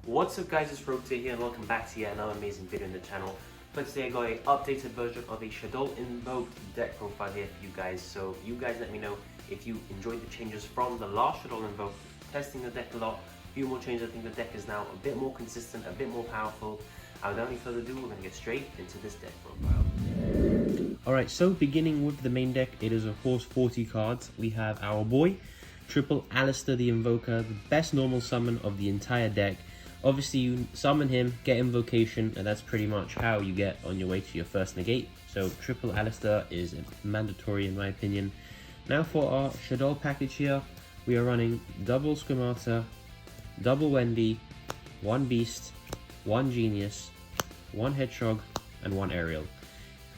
What's up guys, it's Rotate here and welcome back to yet another amazing video on the channel. For today I got an updated version of a Shaddoll-Invoked Deck Profile here for you guys. So you guys let me know if you enjoyed the changes from the last Shaddoll-Invoked. Testing the deck a lot, a few more changes. I think the deck is now a bit more consistent, a bit more powerful. Without any further ado, we're going to get straight into this deck profile. Alright, so beginning with the main deck, it is of course 40 cards. We have our boy, Triple Alistair the Invoker, the best normal summon of the entire deck. Obviously you summon him, get Invocation, and that's pretty much how you get on your way to your first negate. So Triple Alistair is mandatory in my opinion. Now for our Shaddoll package here, we are running double Schemata, double Wendy, one Beast, one Genius, one Hedgehog, and one Aerial.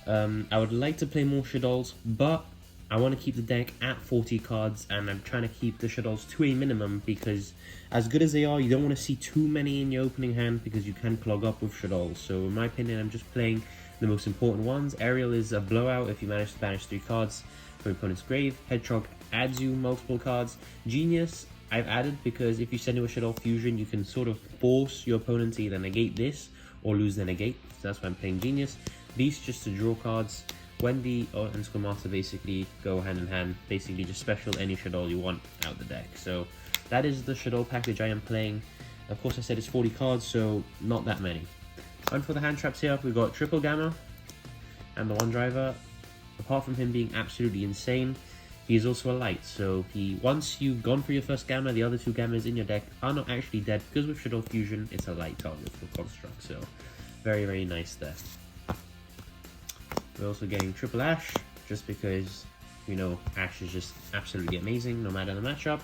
I would like to play more Shaddolls, but I want to keep the deck at 40 cards, and I'm trying to keep the Shaddolls to a minimum because as good as they are, you don't want to see too many in your opening hand because you can clog up with Shaddolls. So in my opinion, I'm just playing the most important ones. Aerial is a blowout if you manage to banish 3 cards from your opponent's grave. Hedgehog adds you multiple cards. Genius, I've added because if you send to a Shaddoll fusion, you can sort of force your opponent to either negate this or lose the negate. So that's why I'm playing Genius. Beast just to draw cards. Wendy and Schemata basically go hand in hand. Basically just special any Shaddoll you want out the deck. So that is the Shaddoll package I am playing. Of course I said it's 40 cards, so not that many. And for the hand traps here, we've got Triple Gamma and the one driver. Apart from him being absolutely insane, he is also a light. So once you've gone for your first Gamma, the other 2 Gammas in your deck are not actually dead because with Shaddoll Fusion, it's a light target for Construct. So very, very nice there. We're also getting Triple Ash, just because, you know, Ash is just absolutely amazing no matter the matchup.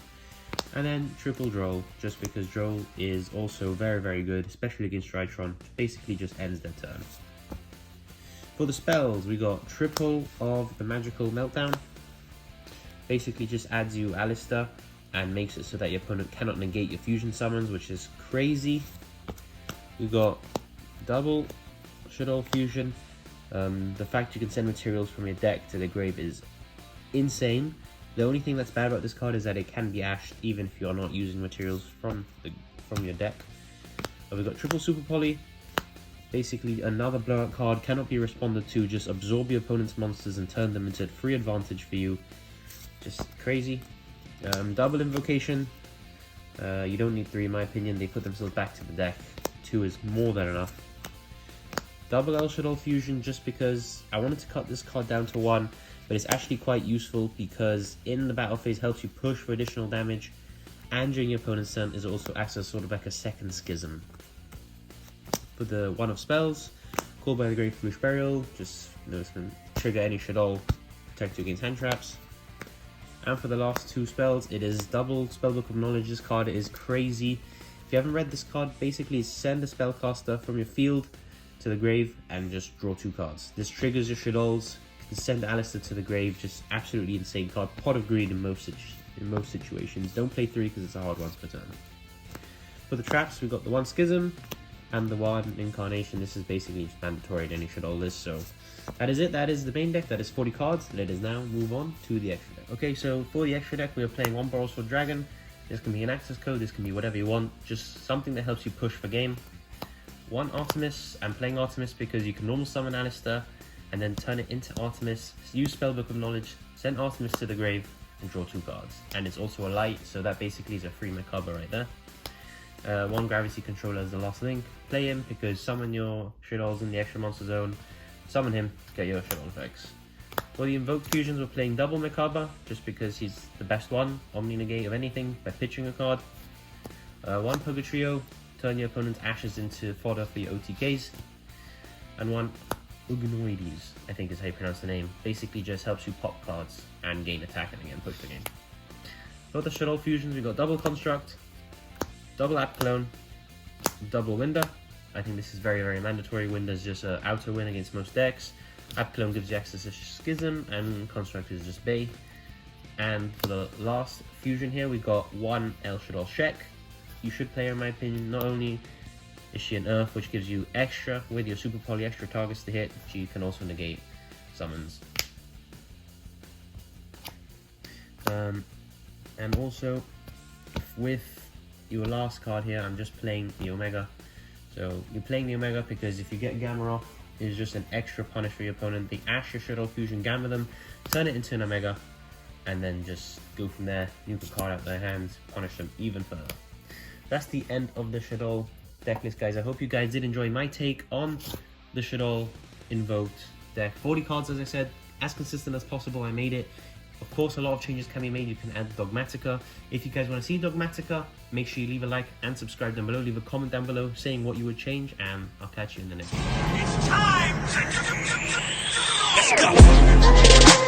And then Triple Droll, just because Droll is also very, very good, especially against Drytron. Basically just ends their turn. For the spells, we got Triple of the Magical Meltdown. Basically just adds you Alistair and makes it so that your opponent cannot negate your fusion summons, which is crazy. We got double Shaddoll Fusion. The fact you can send materials from your deck to the grave is insane. The only thing that's bad about this card is that it can be ashed even if you're not using materials from your deck. We've got Triple Super Poly. Basically another blowout card, cannot be responded to, just absorb your opponent's monsters and turn them into free advantage for you. Just crazy. Double Invocation. You don't need 3 in my opinion, they put themselves back to the deck. 2 is more than enough. Double El Shaddoll Fusion, just because I wanted to cut this card down to 1, but it's actually quite useful because in the battle phase helps you push for additional damage, and during your opponent's turn it also acts as sort of like a second Schism. For the one of spells, Called by the Great Foolish Burial, just, you know, it's going to trigger any Shaddoll, protect you against hand traps. And for the last 2 spells, it is double Spellbook of Knowledge. This card is crazy. If you haven't read this card, basically send a spellcaster from your field to the grave and just draw 2 cards. This triggers your Shaddolls. You can send Alistair to the grave, just absolutely insane card. Pot of Greed in most situations. Don't play 3 because it's a hard once per turn. For the traps, we've got the 1 Schism and the 1 Incarnation. This is basically just mandatory in any Shaddoll list. So that is it. That is the main deck. That is 40 cards. Let us now move on to the extra deck. Okay, so for the extra deck, we are playing 1 Borrelsword Dragon. This can be an access code. This can be whatever you want. Just something that helps you push for game. 1 Artemis. I'm playing Artemis because you can normal summon Alistair and then turn it into Artemis, use Spellbook of Knowledge, send Artemis to the grave, and draw 2 cards. And it's also a light, so that basically is a free Merkaba right there. 1 Gravity Controller as the last link. Play him because summon your Shaddolls in the extra monster zone, summon him, get your Shaddoll effects. For the Invoked Fusions, we're playing double Merkaba, just because he's the best one, Omni Negate of anything, by pitching a card. 1 Purgatrio. Turn your opponent's ashes into fodder for your OTKs. And 1 Ugnoides, I think is how you pronounce the name. Basically just helps you pop cards and gain attack and again push the game. For the Shaddoll Fusions, we've got double Construct, double App Clone, double Winder. I think this is very, very mandatory. Winder is just an outer win against most decks. App Clone gives you access to Schism, and Construct is just Bay. And for the last fusion here, we've got 1 El Shaddoll Shek. You should play her in my opinion. Not only is she an Earth, which gives you extra with your Super Poly extra targets to hit, she can also negate summons. And also with your last card here, I'm just playing the Omega. So you're playing the Omega because if you get Gamma off, it's just an extra punish for your opponent. The Ash Shadow Fusion, Gamma them, turn it into an Omega, and then just go from there. You can card out their hands, punish them even further. That's the end of the Shaddoll deck list, guys. I hope you guys did enjoy my take on the Shaddoll-Invoked deck. 40 cards, as I said, as consistent as possible. I made it. Of course, a lot of changes can be made. You can add Dogmatica. If you guys want to see Dogmatica, make sure you leave a like and subscribe down below. Leave a comment down below saying what you would change, and I'll catch you in the next one. It's time! Let's go!